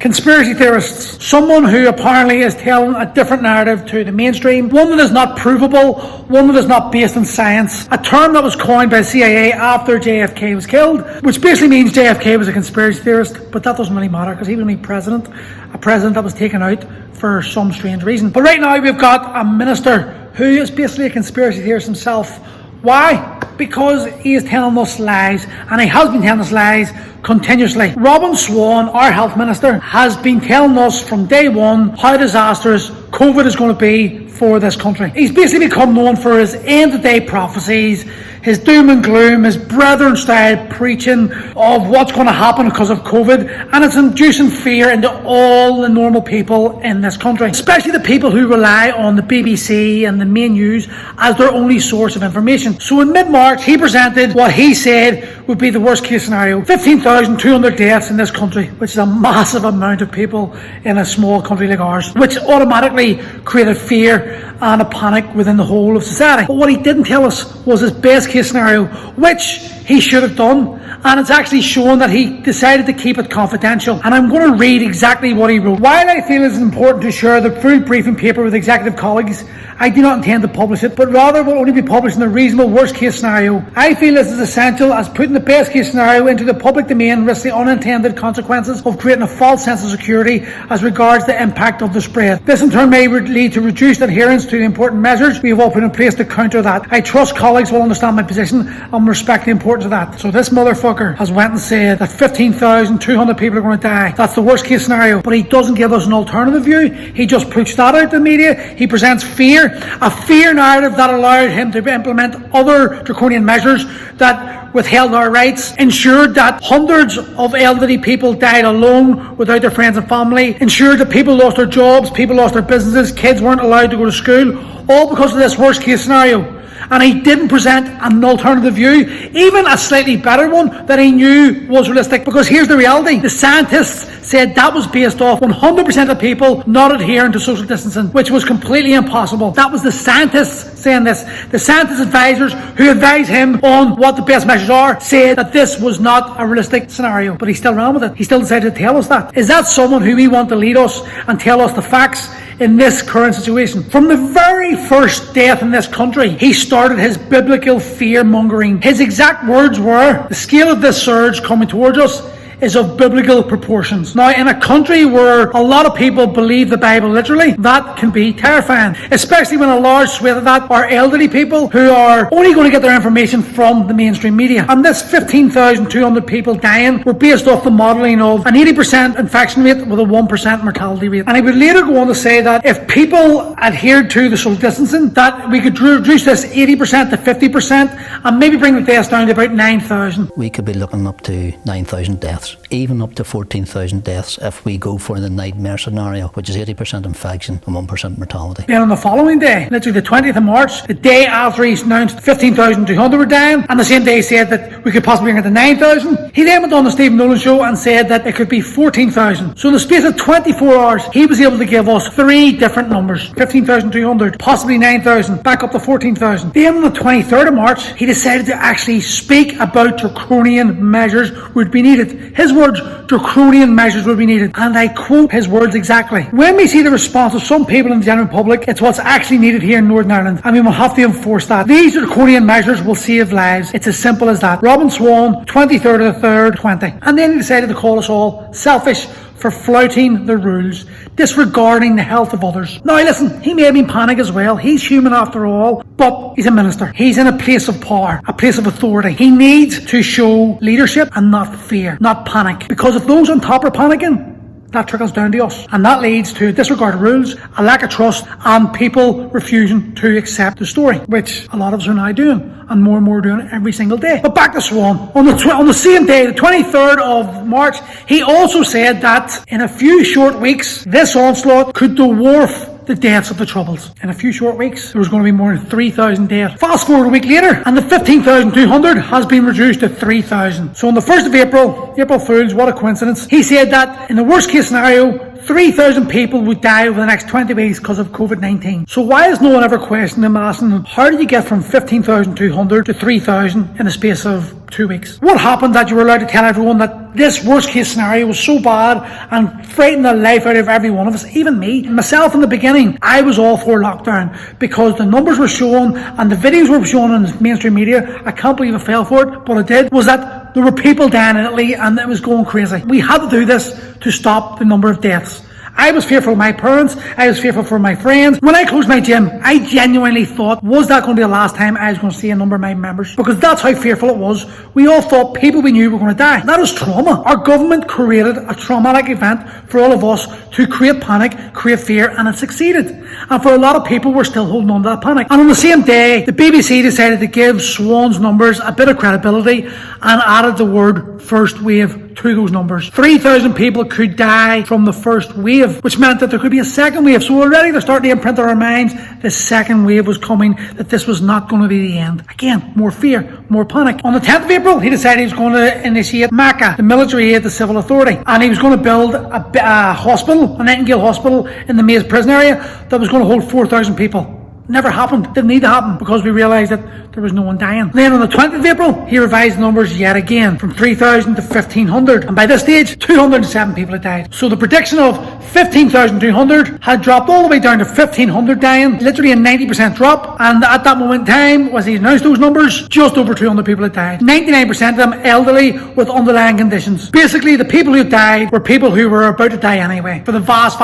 Conspiracy theorists, someone who apparently is telling a different narrative to the mainstream, one that is not provable, one that is not based on science, a term that was coined by the CIA after JFK was killed, which basically means JFK was a conspiracy theorist, but that doesn't really matter because he was only president, a president that was taken out for some strange reason. But right now we've got a minister who is basically a conspiracy theorist himself. Why? Because he is telling us lies, and he has been telling us lies continuously. Swan, our health minister, has been telling us from day one how disastrous COVID is going to be for this country. He's basically become known for his end-of-day prophecies, his doom and gloom, his brethren-style preaching of what's going to happen because of COVID, and it's inducing fear into all the normal people in this country, especially the people who rely on the BBC and the main news as their only source of information. So in mid-March, he presented what he said would be the worst-case scenario: 15,200 deaths in this country, which is a massive amount of people in a small country like ours, which automatically created fear and a panic within the whole of society. But what he didn't tell us was his best case scenario, which he should have done, and it's actually shown that he decided to keep it confidential. And I'm going to read exactly what he wrote. While I feel it is important to share the full briefing paper with executive colleagues, I do not intend to publish it, but rather will only be published in a reasonable worst case scenario. I feel this is essential, as putting the best case scenario into the public domain risks the unintended consequences of creating a false sense of security as regards the impact of the spread. This in turn may lead to reduced adherence to the important measures we have all put in place to counter that. I trust colleagues will understand my position and respect the importance of that. So this motherfucker has went and said that 15,200 people are going to die. That's the worst case scenario, but he doesn't give us an alternative view. He just puts that out to the media. He presents fear, a fear narrative that allowed him to implement other draconian measures that withheld our rights, ensured that hundreds of elderly people died alone without their friends and family, ensured that people lost their jobs, people lost their businesses, kids weren't allowed to go to school, all because of this worst case scenario. And he didn't present an alternative view, even a slightly better one that he knew was realistic. Because here's the reality: the scientists said that was based off 100% of people not adhering to social distancing, which was completely impossible. That was the scientists saying this. The scientist advisors who advised him on what the best measures are said that this was not a realistic scenario. But he still ran with it. He still decided to tell us that. Is that someone who we want to lead us and tell us the facts in this current situation? From the very first death in this country, he started his biblical fear-mongering. His exact words were, "The scale of this surge coming towards us is of biblical proportions." Now, in a country where a lot of people believe the Bible literally, that can be terrifying, especially when a large swathe of that are elderly people who are only going to get their information from the mainstream media. And this 15,200 people dying were based off the modelling of an 80% infection rate with a 1% mortality rate. And he would later go on to say that if people adhered to the social distancing, that we could reduce this 80% to 50% and maybe bring the deaths down to about 9,000. We could be looking up to 9,000 deaths, even up to 14,000 deaths if we go for the nightmare scenario, which is 80% infection and 1% mortality. Then on the following day, literally the 20th of March, the day after he announced 15,200 were dying, and the same day he said that we could possibly bring it to 9,000, he then went on the Stephen Nolan show and said that it could be 14,000. So in the space of 24 hours, he was able to give us three different numbers: 15,200, possibly 9,000, back up to 14,000. Then on the 23rd of March, he decided to actually speak about draconian measures would be needed. His words, draconian measures will be needed. And I quote his words exactly: "When we see the response of some people in the general public, it's what's actually needed here in Northern Ireland, and we will have to enforce that. These draconian measures will save lives. It's as simple as that." Swan, 23rd of the 3rd, 20. And then he decided to call us all selfish for flouting the rules, disregarding the health of others. Now listen, he may have been panic as well. He's human after all, but he's a minister. He's in a place of power, a place of authority. He needs to show leadership and not fear, not panic. Because if those on top are panicking, that trickles down to us. And that leads to a disregard of rules, a lack of trust, and people refusing to accept the story, which a lot of us are now doing, and more doing it every single day. But back to Swan. On the same day, the 23rd of March, he also said that in a few short weeks, this onslaught could dwarf the deaths of the Troubles. In a few short weeks, there was going to be more than 3,000 deaths. Fast forward a week later, and the 15,200 has been reduced to 3,000. So on the 1st of April, April Fools, what a coincidence, he said that in the worst case scenario, 3,000 people would die over the next 20 weeks because of COVID-19. So why has no one ever questioned them, asking them, how did you get from 15,200 to 3,000 in the space of 2 weeks? What happened that you were allowed to tell everyone that this worst case scenario was so bad and frightened the life out of every one of us, even me? Myself in the beginning, I was all for lockdown because the numbers were shown and the videos were shown on the mainstream media. I can't believe I fell for it, but I did. Was that there were people dying in Italy and it was going crazy. We had to do this to stop the number of deaths. I was fearful of my parents. I was fearful for my friends. When I closed my gym, I genuinely thought, was that going to be the last time I was going to see a number of my members? Because that's how fearful it was. We all thought people we knew were going to die. That is trauma. Our government created a traumatic event for all of us to create panic, create fear, and it succeeded. And for a lot of people, we're still holding on to that panic. And on the same day, the BBC decided to give Swan's numbers a bit of credibility and added the word first wave to those numbers. 3,000 people could die from the first wave, which meant that there could be a second wave. So already they're starting to imprint on our minds the second wave was coming, that this was not going to be the end. Again, more fear, more panic. On the 10th of April, he decided he was going to initiate MACA, the military aid to civil authority. And he was going to build a hospital, a Nightingale hospital in the Maze prison area that was going to hold 4,000 people. Never happened. Didn't need to happen because we realised that there was no one dying. Then on the 20th of April, he revised the numbers yet again from 3,000 to 1,500. And by this stage, 207 people had died. So the prediction of 15,200 had dropped all the way down to 1,500 dying, literally a 90% drop. And at that moment in time, as he announced those numbers, just over 200 people had died. 99% of them elderly with underlying conditions. Basically, the people who died were people who were about to die anyway. For the vast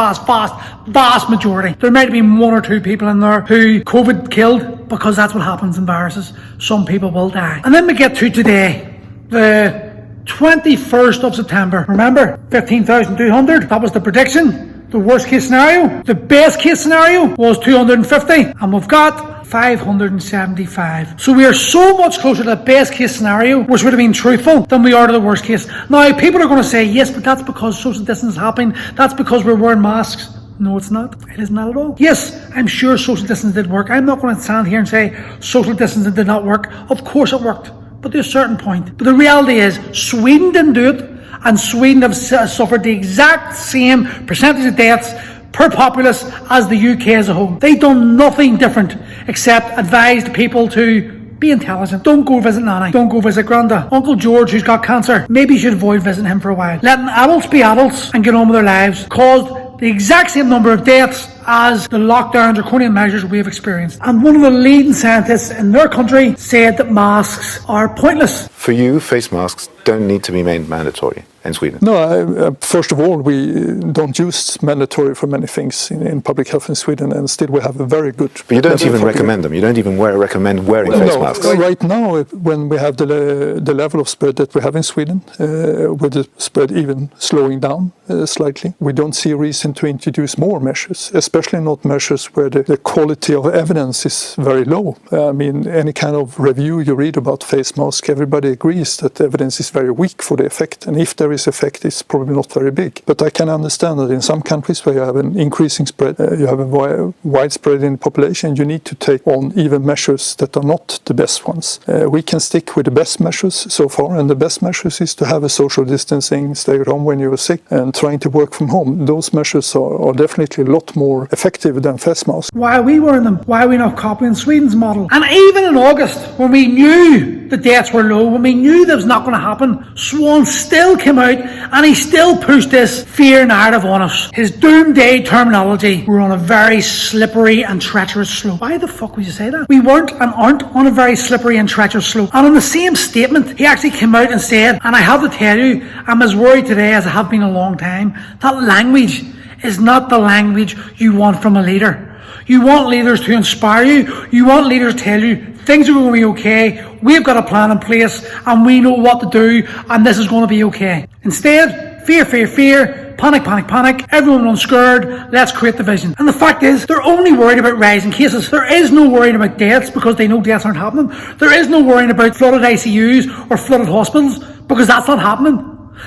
majority. There might have been one or two people in there who COVID killed, because that's what happens in viruses. Some people will die. And then we get to today, the 21st of September. Remember, 15,200, that was the prediction. The worst case scenario. The best case scenario was 250, and we've got 575. So we are so much closer to the best case scenario, which would have been truthful, than we are to the worst case. Now, people are going to say, yes, but that's because social distance is happening. That's because we're wearing masks. No, it's not. It is not at all. Yes, I'm sure social distance did work. I'm not going to stand here and say social distance did not work. Of course it worked, but to a certain point. But the reality is, Sweden didn't do it, and Sweden have suffered the exact same percentage of deaths per populace as the UK as a whole. They've done nothing different except advised people to be intelligent. Don't go visit Nanny. Don't go visit Granda. Uncle George, who's got cancer, maybe you should avoid visiting him for a while. Letting adults be adults and get on with their lives caused the exact same number of deaths as the lockdown draconian measures we have experienced. And one of the leading scientists in their country said that masks are pointless. For you, face masks don't need to be made mandatory in Sweden? No, first of all, we don't use mandatory for many things in public health in Sweden, and still we have a very good... But you don't even recommend them? You don't even recommend wearing face masks? Right now, when we have the level of spread that we have in Sweden, with the spread even slowing down slightly, we don't see a reason to introduce more measures, especially not measures where the quality of evidence is very low. I mean, any kind of review you read about face masks, everybody agrees that the evidence is very weak for the effect, and if there is effect, it's probably not very big. But I can understand that in some countries where you have an increasing spread, you have a widespread in the population, you need to take on even measures that are not the best ones. We can stick with the best measures so far, and the best measures is to have a social distancing, stay at home when you're sick, and trying to work from home. Those measures are definitely a lot more effective than face masks. Why are we wearing them? Why are we not copying Sweden's model? And even in August, when we knew the deaths were low, when we knew that was not going to happen, Swan still came out and he still pushed this fear narrative on us. His doomsday terminology, we're on a very slippery and treacherous slope. Why the fuck would you say that? We weren't and aren't on a very slippery and treacherous slope. And in the same statement, he actually came out and said, and I have to tell you, I'm as worried today as I have been a long time, that language is not the language you want from a leader. You want leaders to inspire you. You want leaders to tell you things are going to be okay. We've got a plan in place and we know what to do and this is going to be okay. Instead, fear, fear, fear, panic, panic, panic. Everyone runs scared. Let's create division. And the fact is, they're only worried about rising cases. There is no worrying about deaths because they know deaths aren't happening. There is no worrying about flooded ICUs or flooded hospitals because that's not happening.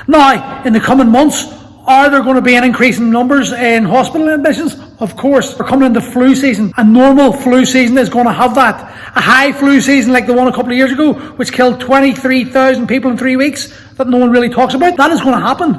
Now, in the coming months, are there going to be an increase in numbers in hospital admissions? Of course. We're coming into flu season. A normal flu season is going to have that. A high flu season like the one a couple of years ago, which killed 23,000 people in 3 weeks, that no one really talks about, that is going to happen.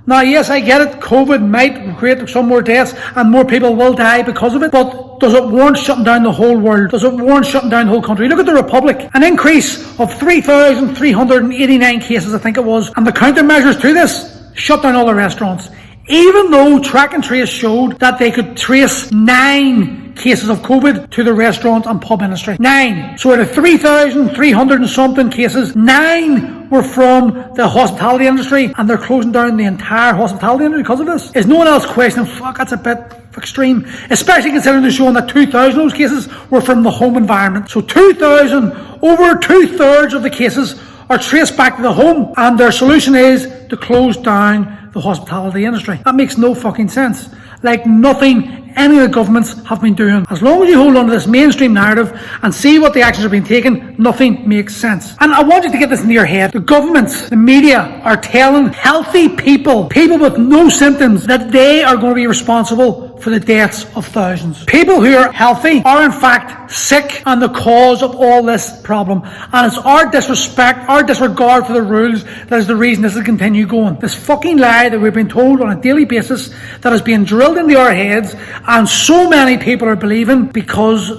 Now, yes, I get it. COVID might create some more deaths and more people will die because of it. But does it warrant shutting down the whole world? Does it warrant shutting down the whole country? Look at the Republic. An increase of 3,389 cases, I think it was. And the countermeasures to this, shut down all the restaurants. Even though track and trace showed that they could trace 9 cases of COVID to the restaurant and pub industry. 9. So out of 3,300 and something cases, 9 were from the hospitality industry, and they're closing down the entire hospitality industry because of this. Is no one else questioning, fuck, that's a bit extreme, especially considering they're showing that 2,000 of those cases were from the home environment. So 2,000, over 2/3 of the cases are traced back to the home, and their solution is to close down the hospitality industry. That makes no fucking sense. Like nothing any of the governments have been doing. As long as you hold on to this mainstream narrative and see what the actions are being taken, nothing makes sense. And I want you to get this into your head. The governments, the media are telling healthy people with no symptoms, that they are going to be responsible for the deaths of thousands. People who are healthy are in fact sick and the cause of all this problem. And it's our disrespect, our disregard for the rules that is the reason this will continue going. This fucking lie that we've been told on a daily basis that is being drilled into our heads, and so many people are believing because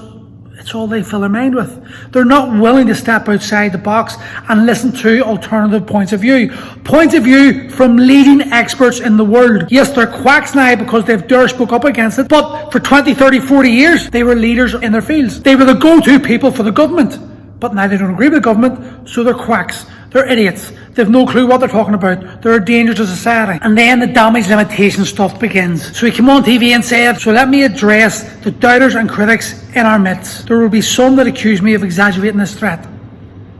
it's all they fill their mind with. They're not willing to step outside the box and listen to alternative points of view. Points of view from leading experts in the world. Yes, they're quacks now because they've dare spoke up against it, but for 20, 30, 40 years, they were leaders in their fields. They were the go-to people for the government. But now they don't agree with the government, so they're quacks. They're idiots. They've no clue what they're talking about. They're a danger to society. And then the damage limitation stuff begins. So he came on TV and said, so let me address the doubters and critics in our midst. There will be some that accuse me of exaggerating this threat.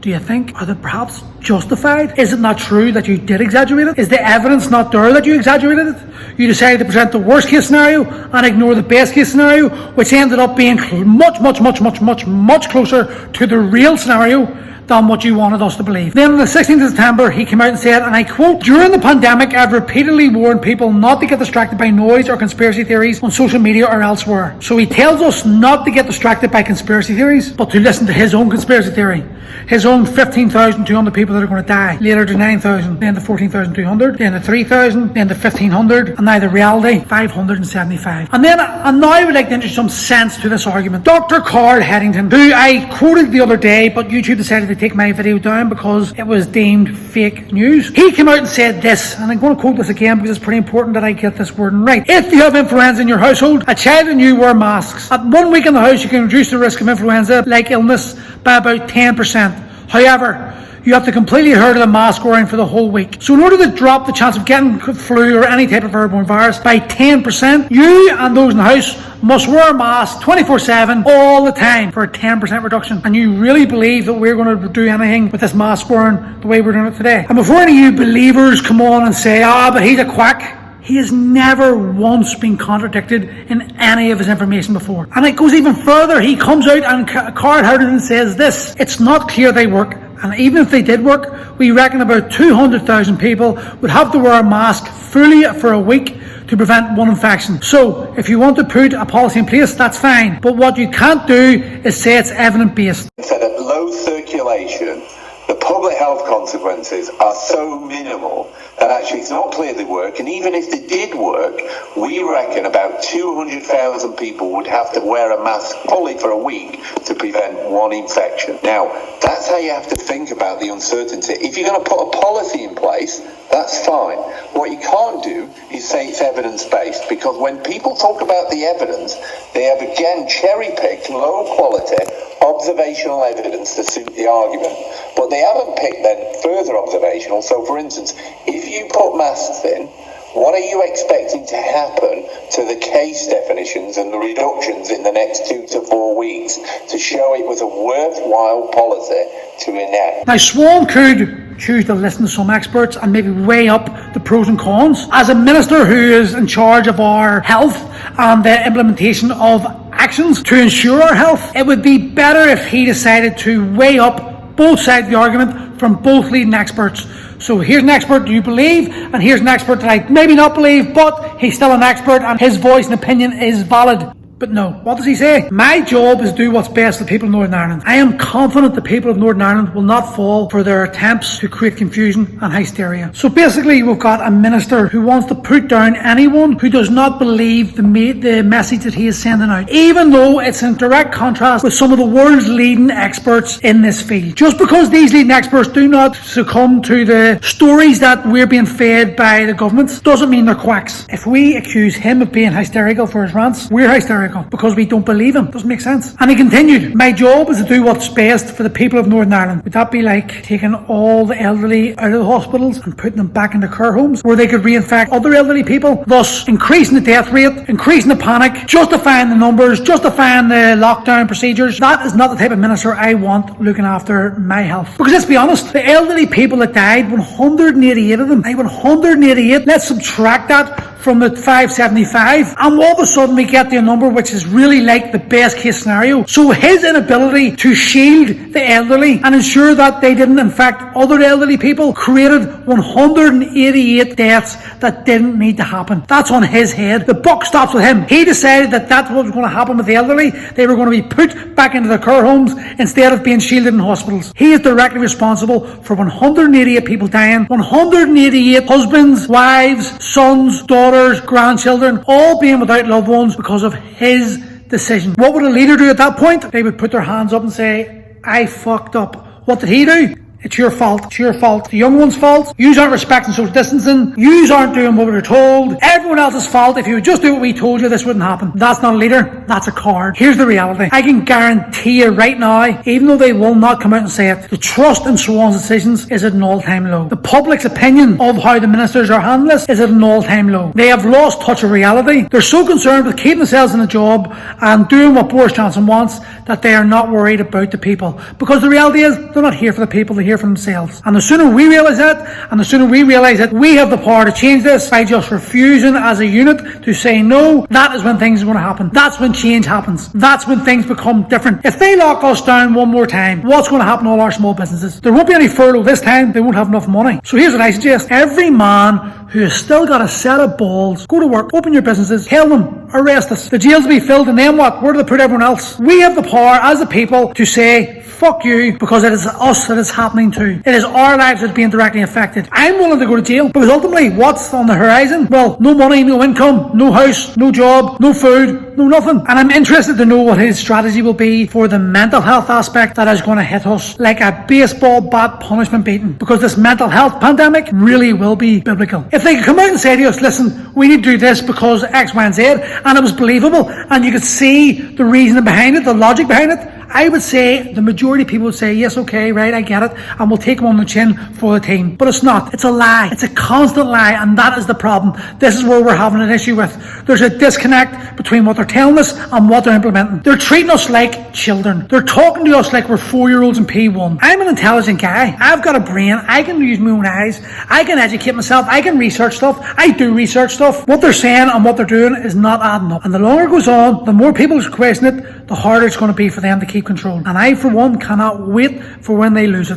Do you think? Are they perhaps justified? Is it not true that you did exaggerate it? Is the evidence not there that you exaggerated it? You decided to present the worst case scenario and ignore the best case scenario, which ended up being much closer to the real scenario than what you wanted us to believe. Then on the 16th of September, he came out and said, and I quote, during the pandemic, I've repeatedly warned people not to get distracted by noise or conspiracy theories on social media or elsewhere. So he tells us not to get distracted by conspiracy theories, but to listen to his own conspiracy theory. His own 15,200 people that are going to die, later to 9,000, then to 14,200, then to 3,000, then to 1,500, and now the reality, 575. And now I would like to introduce some sense to this argument. Dr. Carl Headington, who I quoted the other day, but YouTube decided to take my video down because it was deemed fake news. He came out and said this, and I'm going to quote this again because it's pretty important that I get this wording right. If you have influenza in your household, a child and you wear masks. At 1 week in the house, you can reduce the risk of influenza-like illness by about 10%. However, you have to completely adhere to the mask wearing for the whole week. So in order to drop the chance of getting flu or any type of airborne virus by 10%, you and those in the house must wear a mask 24/7 all the time for a 10% reduction. And you really believe that we're going to do anything with this mask wearing the way we're doing it today? And before any of you believers come on and say, but he's a quack, he has never once been contradicted in any of his information before. And it goes even further. He comes out and Carl Headington says this, it's not clear they work. And even if they did work, we reckon about 200,000 people would have to wear a mask fully for a week to prevent one infection. So if you want to put a policy in place, that's fine. But what you can't do is say it's evidence-based. Said at low circulation, the public health consequences are so minimal that actually it's not clear they work. And even if they did work, we reckon about 200,000 people would have to wear a mask fully for a week to prevent one infection. Now, that's how you have to think about the uncertainty. If you're going to put a policy in place, that's fine. What you can't do is say it's evidence-based, because when people talk about the evidence, they have again cherry-picked low-quality observational evidence to suit the argument. But they haven't picked then further observational. So, for instance, if you put masks in, what are you expecting to happen to the case definitions and the reductions in the next 2 to 4 weeks to show it was a worthwhile policy to enact? Now, Swan could choose to listen to some experts and maybe weigh up the pros and cons. As a minister who is in charge of our health and the implementation of actions to ensure our health, it would be better if he decided to weigh up both sides of the argument from both leading experts. So here's an expert you believe, and here's an expert that I maybe not believe, but he's still an expert and his voice and opinion is valid. But no, what does he say? My job is to do what's best for the people of Northern Ireland. I am confident the people of Northern Ireland will not fall for their attempts to create confusion and hysteria. So basically, we've got a minister who wants to put down anyone who does not believe the message that he is sending out, even though it's in direct contrast with some of the world's leading experts in this field. Just because these leading experts do not succumb to the stories that we're being fed by the governments doesn't mean they're quacks. If we accuse him of being hysterical for his rants, we're hysterical because we don't believe him. Doesn't make sense. And he continued, my job is to do what's best for the people of Northern Ireland. Would that be like taking all the elderly out of the hospitals and putting them back into care homes where they could reinfect other elderly people, thus increasing the death rate, increasing the panic, justifying the numbers, justifying the lockdown procedures? That is not the type of minister I want looking after my health. Because let's be honest, the elderly people that died, 188 of them, 188, let's subtract that from the 575, and all of a sudden we get to a number which is really like the best case scenario. So his inability to shield the elderly and ensure that they didn't infect other elderly people created 188 deaths that didn't need to happen. That's on his head. The buck stops with him. He decided that that's what was going to happen with the elderly. They were going to be put back into the care homes instead of being shielded in hospitals. He is directly responsible for 188 people dying, 188 husbands, wives, sons, daughters, grandchildren, all being without loved ones because of his decision. What would a leader do at that point? They would put their hands up and say, I fucked up. What did he do? It's your fault. It's your fault. The young one's fault. Yous aren't respecting social distancing. Yous aren't doing what we were told. Everyone else's fault. If you would just do what we told you, this wouldn't happen. That's not a leader. That's a coward. Here's the reality. I can guarantee you right now, even though they will not come out and say it, the trust in Swan's decisions is at an all-time low. The public's opinion of how the ministers are handling this is at an all-time low. They have lost touch of reality. They're so concerned with keeping themselves in a job and doing what Boris Johnson wants that they are not worried about the people. Because the reality is, they're not here for the people. They're here for themselves. And the sooner we realise that, and the sooner we realise that we have the power to change this by just refusing as a unit to say no, that is when things are going to happen. That's when change happens. That's when things become different. If they lock us down one more time, what's going to happen to all our small businesses? There won't be any furlough this time. They won't have enough money. So here's what I suggest. Every man who has still got a set of balls, go to work, open your businesses, tell them, arrest us. The jails will be filled, and then what? Where do they put everyone else? We have the power as the people to say, fuck you, because it is us that it's happening to. It is our lives that are being directly affected. I'm willing to go to jail, because ultimately, what's on the horizon? Well, no money, no income, no house, no job, no food, no nothing. And I'm interested to know what his strategy will be for the mental health aspect that is going to hit us like a baseball bat punishment beating, because this mental health pandemic really will be biblical. If they could come out and say to us, listen, we need to do this because X, Y, and Z, and it was believable, and you could see the reasoning behind it, the logic behind it, I would say the majority of people would say, yes, okay, right, I get it, and we'll take them on the chin for the team. But it's not. It's a lie. It's a constant lie, and that is the problem. This is where we're having an issue with. There's a disconnect between what they're telling us and what they're implementing. They're treating us like children. They're talking to us like we're 4-year-olds in P1. I'm an intelligent guy. I've got a brain. I can use my own eyes. I can educate myself. I can research stuff. I do research stuff. What they're saying and what they're doing is not adding up. And the longer it goes on, the more people question it, the harder it's going to be for them to keep control. And I, for one, cannot wait for when they lose it.